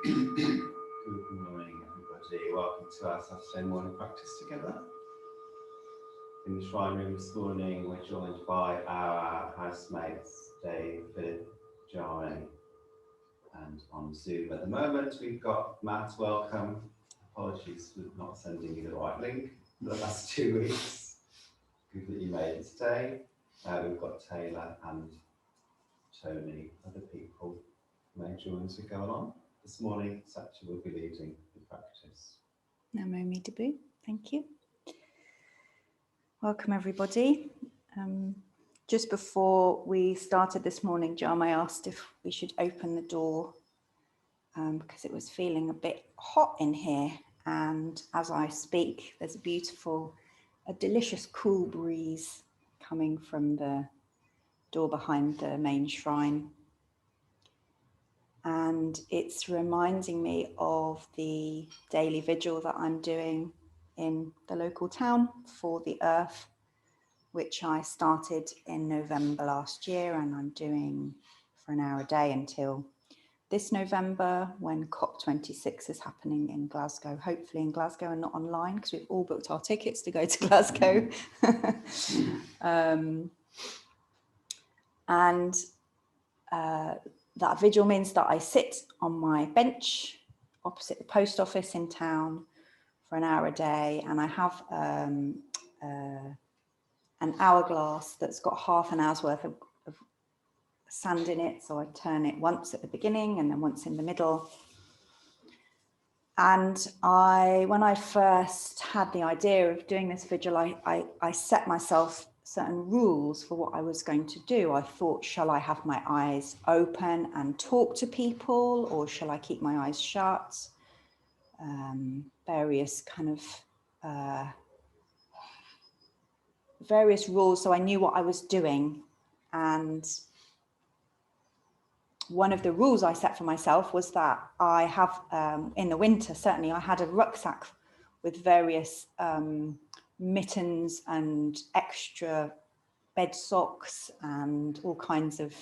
Good morning, everybody. Welcome to our Saturday morning practice together. In the shrine room this morning, we're joined by our housemates, David, Johnny, and on Zoom at the moment, we've got Matt. Welcome. Apologies for not sending you the right link for the last 2 weeks. Good that you made it today. We've got Taylor and Tony, other people may join as we go along. This morning, Satya will be leading the practice. Namo Amitabha, thank you. Welcome everybody. Just before we started this morning, Jama asked if we should open the door because it was feeling a bit hot in here. And as I speak, there's a delicious cool breeze coming from the door behind the main shrine. And it's reminding me of the daily vigil that I'm doing in the local town for the earth, which I started in November last year, and I'm doing for an hour a day until this November when COP26 is happening in Glasgow, hopefully in Glasgow and not online because we've all booked our tickets to go to Glasgow. That vigil means that I sit on my bench opposite the post office in town for an hour a day, and I have an hourglass that's got half an hour's worth of sand in it. So I turn it once at the beginning and then once in the middle. And when I first had the idea of doing this vigil, I set myself certain rules for what I was going to do. I thought, shall I have my eyes open and talk to people, or shall I keep my eyes shut? Various rules, so I knew what I was doing. And one of the rules I set for myself was that I have, in the winter, certainly, I had a rucksack with various mittens and extra bed socks and all kinds of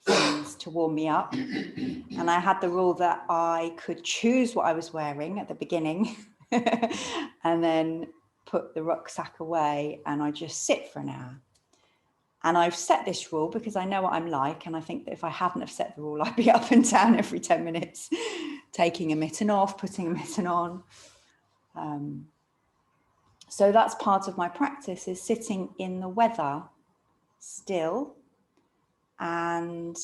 things to warm me up. And I had the rule that I could choose what I was wearing at the beginning and then put the rucksack away and I just sit for an hour. And I've set this rule because I know what I'm like, and I think that if I hadn't have set the rule, I'd be up and down every 10 minutes, taking a mitten off, putting a mitten on. So that's part of my practice, is sitting in the weather still and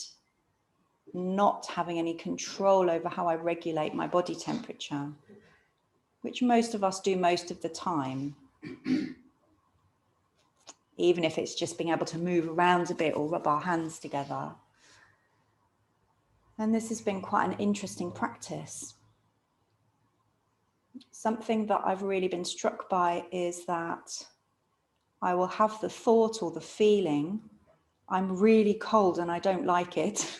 not having any control over how I regulate my body temperature, which most of us do most of the time. Even if it's just being able to move around a bit or rub our hands together. And this has been quite an interesting practice. Something that I've really been struck by is that I will have the thought or the feeling, I'm really cold and I don't like it.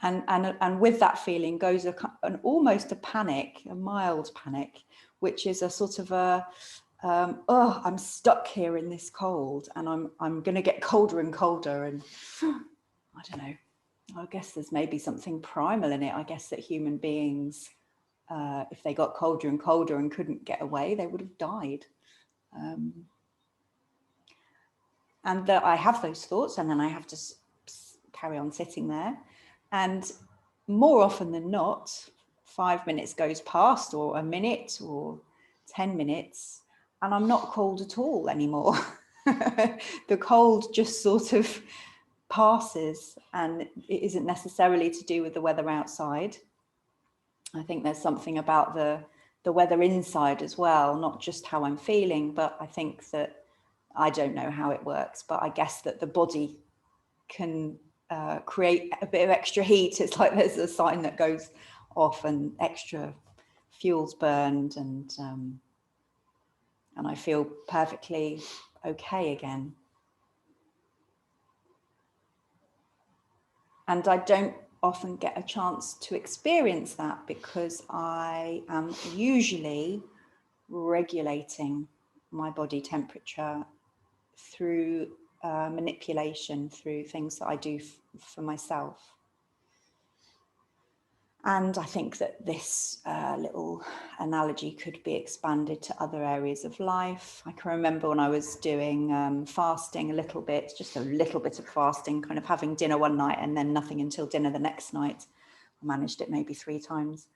and with that feeling goes almost a panic, a mild panic, which is a sort of I'm stuck here in this cold and I'm going to get colder and colder. And I don't know, I guess there's maybe something primal in it. I guess that human beings, if they got colder and colder and couldn't get away, they would have died. And that I have those thoughts and then I have to carry on sitting there. And more often than not, 5 minutes goes past, or a minute or 10 minutes, and I'm not cold at all anymore. The cold just sort of passes, and it isn't necessarily to do with the weather outside. I think there's something about the weather inside as well, not just how I'm feeling, but I think that, I don't know how it works, but I guess that the body can create a bit of extra heat. It's like there's a sign that goes off and extra fuel's burned, and I feel perfectly okay again. And I don't often get a chance to experience that because I am usually regulating my body temperature through manipulation, through things that I do for myself. And I think that this little analogy could be expanded to other areas of life. I can remember when I was doing fasting a little bit, just a little bit of fasting, kind of having dinner one night and then nothing until dinner the next night. I managed it maybe 3 times.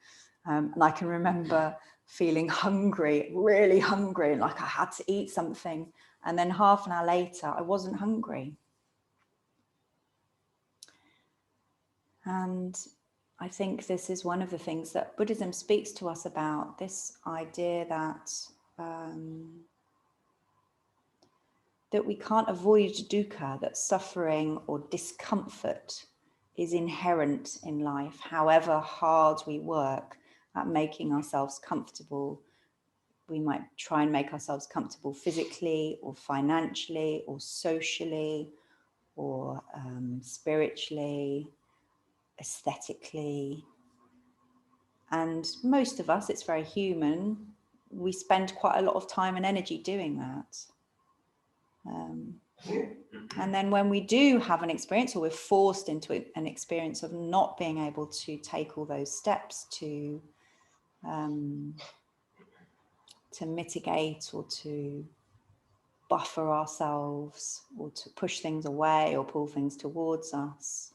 And I can remember feeling hungry, really hungry, and like I had to eat something. And then half an hour later, I wasn't hungry. And I think this is one of the things that Buddhism speaks to us about, this idea that that we can't avoid dukkha, that suffering or discomfort is inherent in life, however hard we work at making ourselves comfortable. We might try and make ourselves comfortable physically or financially or socially or spiritually, aesthetically. And most of us, it's very human, we spend quite a lot of time and energy doing that. And then when we do have an experience, or we're forced into an experience of not being able to take all those steps to mitigate or to buffer ourselves or to push things away or pull things towards us,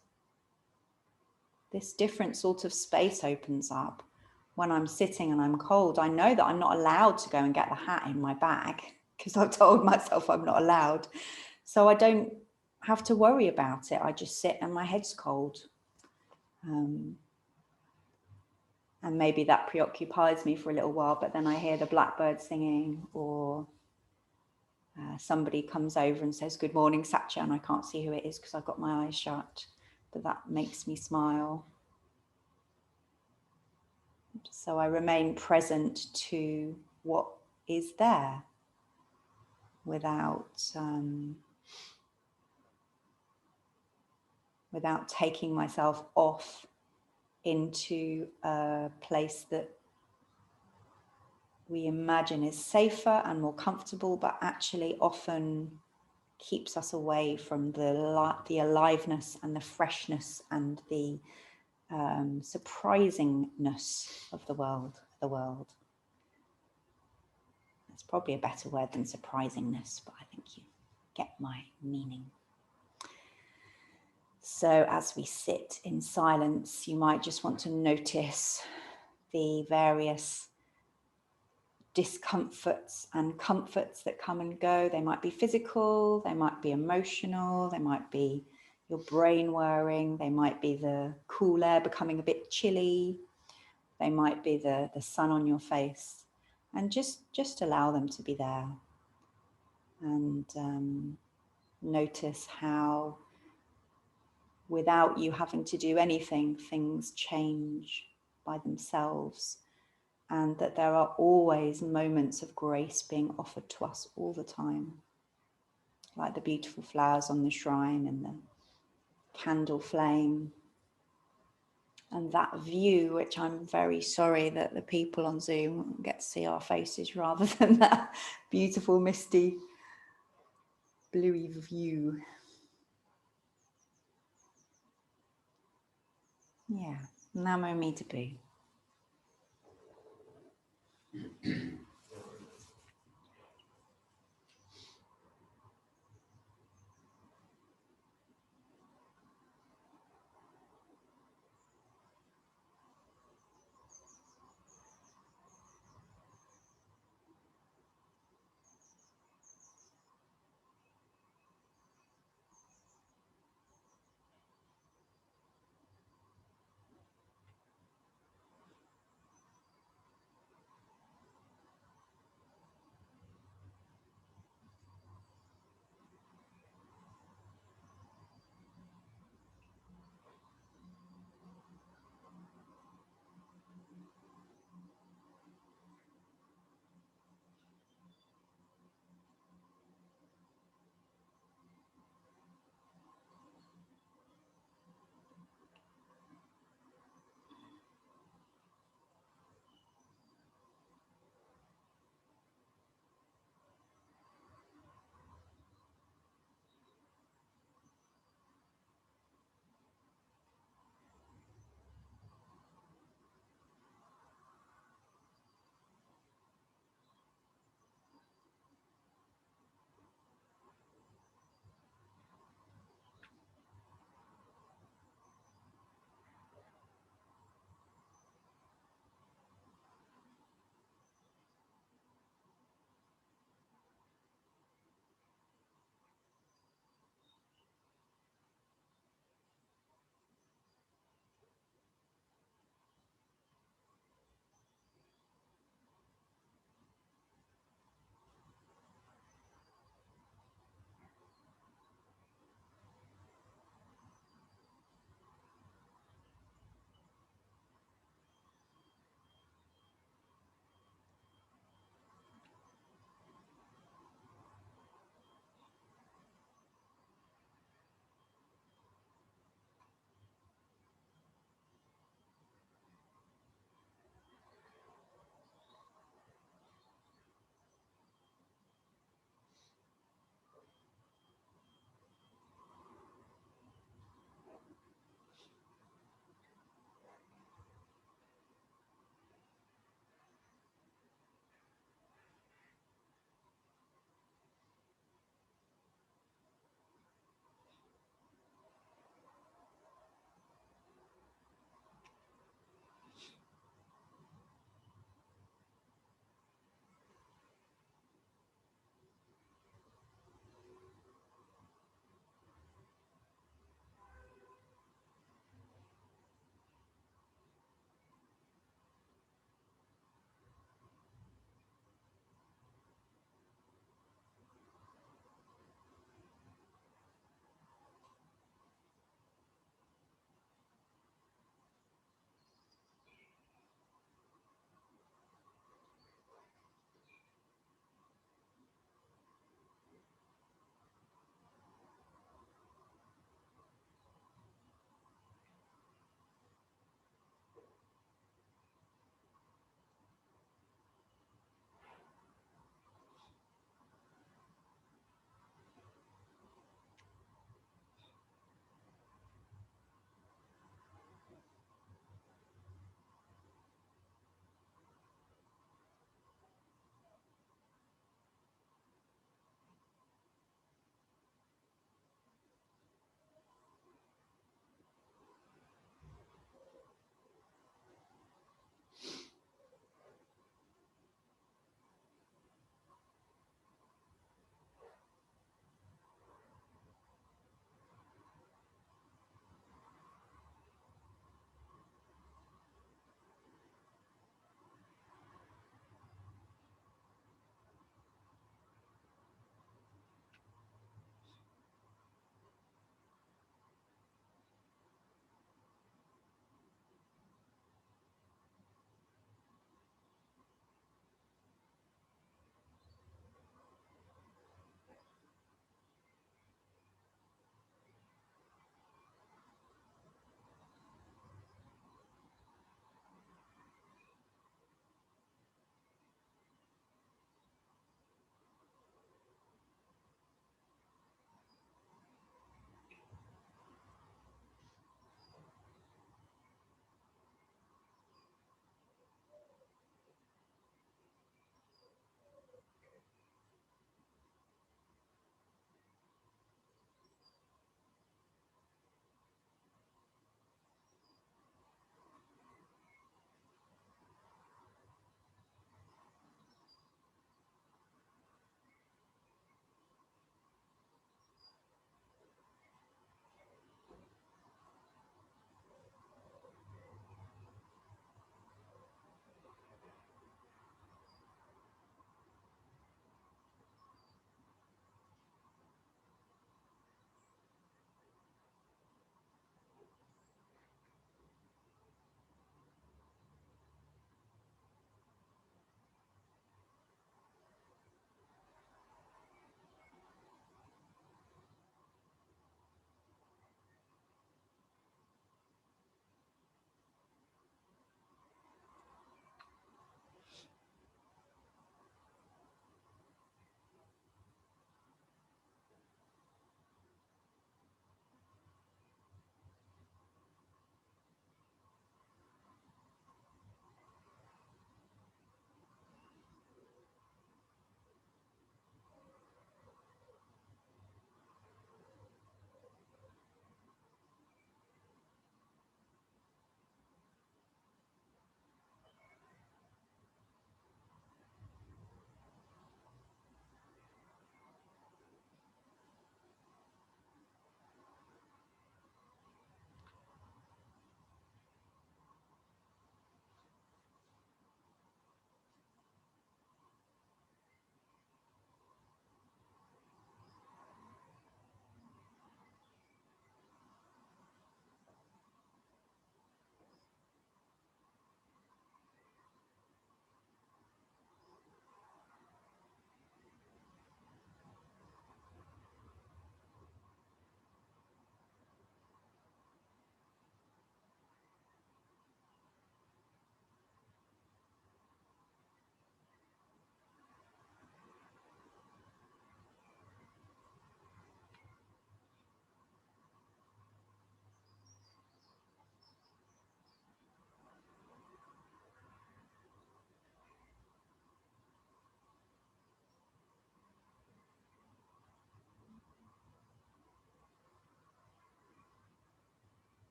this different sort of space opens up. When I'm sitting and I'm cold, I know that I'm not allowed to go and get the hat in my bag because I've told myself I'm not allowed. So I don't have to worry about it. I just sit and my head's cold. And maybe that preoccupies me for a little while, but then I hear the blackbird singing, or somebody comes over and says, "Good morning, Satya," and I can't see who it is because I've got my eyes shut, but that makes me smile. So I remain present to what is there without taking myself off into a place that we imagine is safer and more comfortable, but actually often keeps us away from the aliveness and the freshness and the surprisingness of the world. It's probably a better word than surprisingness, but I think you get my meaning. So as we sit in silence, you might just want to notice the various discomforts and comforts that come and go. They might be physical, they might be emotional, they might be your brain whirring, they might be the cool air becoming a bit chilly, they might be the sun on your face, and just allow them to be there. And notice how, without you having to do anything, things change by themselves, and that there are always moments of grace being offered to us all the time, like the beautiful flowers on the shrine and the candle flame. And that view, which I'm very sorry that the people on Zoom get to see our faces rather than that beautiful, misty, bluey view. Yeah, Namo Amitabha.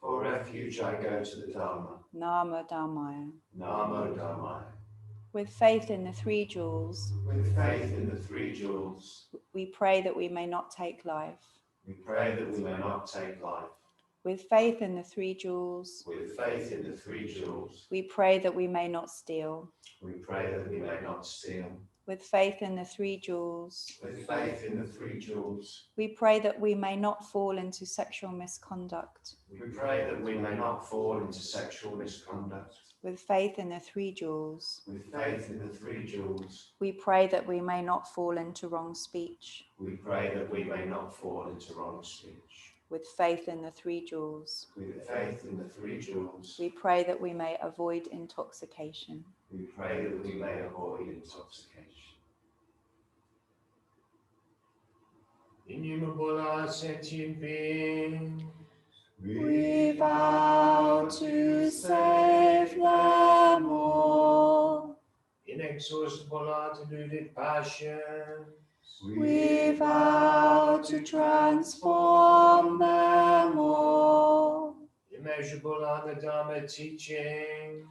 For refuge I go to the Dharma. Namo Dhammaya. Namo Dhammaya. With faith in the three jewels, With faith in the three jewels, we pray that we may not take life. we pray that we may not take life. With faith in the three jewels, With faith in the three jewels, we pray that we may not steal. we pray that we may not steal. With faith in the three jewels, With faith in the three jewels, we pray that we may not fall into sexual misconduct. we pray that we may not fall into sexual misconduct. With faith in the three jewels, With faith in the three jewels, we pray that we may not fall into wrong speech. we pray that we may not fall into wrong speech. With faith in the three jewels, With faith in the three jewels, we pray that we may avoid intoxication. we pray that we may avoid intoxication. Innumerable sentient beings, We vow to save them all. inexhaustible deluded passions, We vow to transform them all. immeasurable are the Dharma teaching.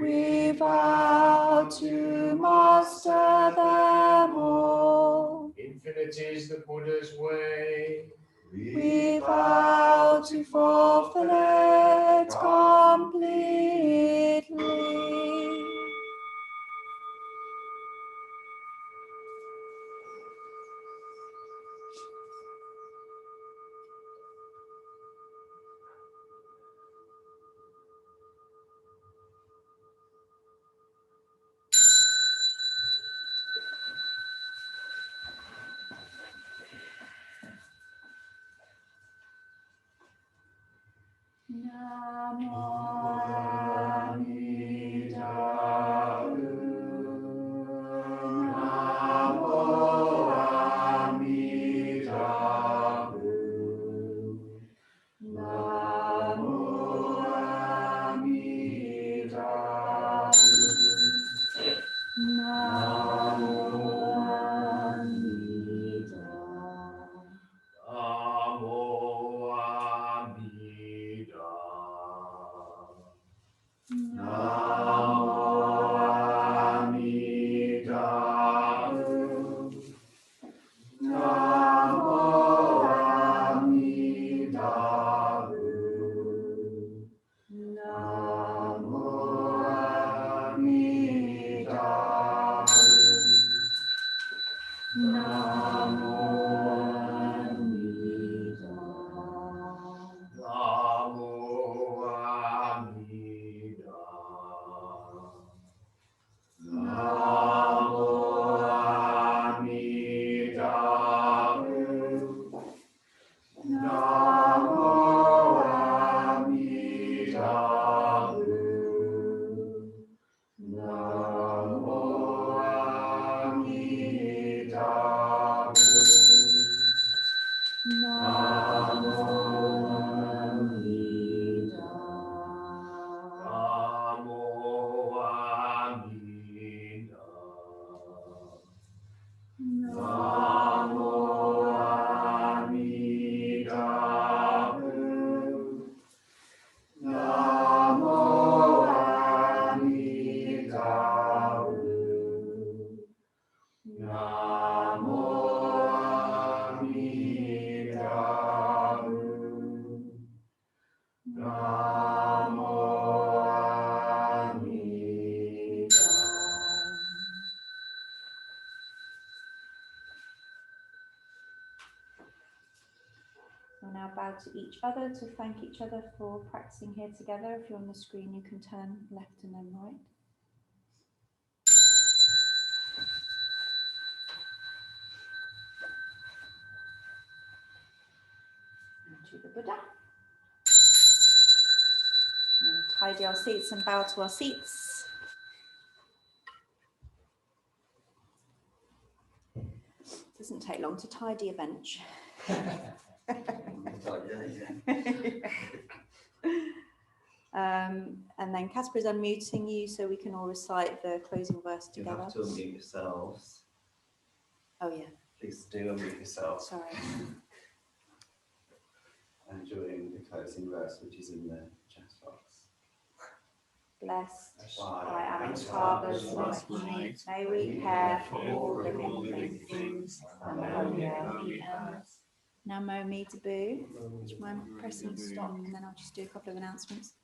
We vow to master them all. Infinite is the Buddha's way. We vow to fulfill it completely. Namo Amitabha. Namo Amitabha. Namo Amitabha. Namo We'll now bow to each other to thank each other for practicing here together. If you're on the screen, you can turn left and then right. And to the Buddha. And then tidy our seats and bow to our seats. Doesn't take long to tidy a bench. And then Casper is unmuting you so we can all recite the closing verse You together. have to unmute yourselves. Oh yeah, Please do unmute yourselves. sorry. And during the closing verse, which is in the chat box. Blessed By by Amitabha's Amitabha's last light, may we care for all living things and the holy earth. Namo Amitabha. Do you mind pressing stop and then I'll just do a couple of announcements?